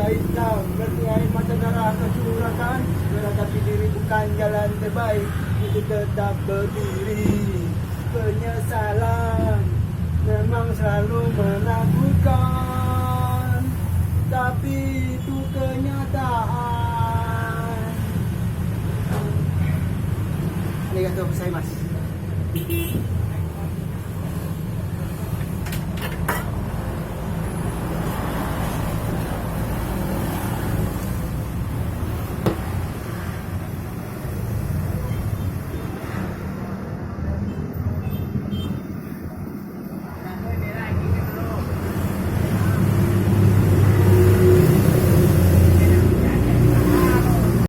hitam bertiai mata darah kecurakan. Tetapi diri bukan jalan terbaik untuk tetap berdiri. Penyesalan memang selalu menakutkan, tapi itu kenyataan. Arigatou gozaimasu.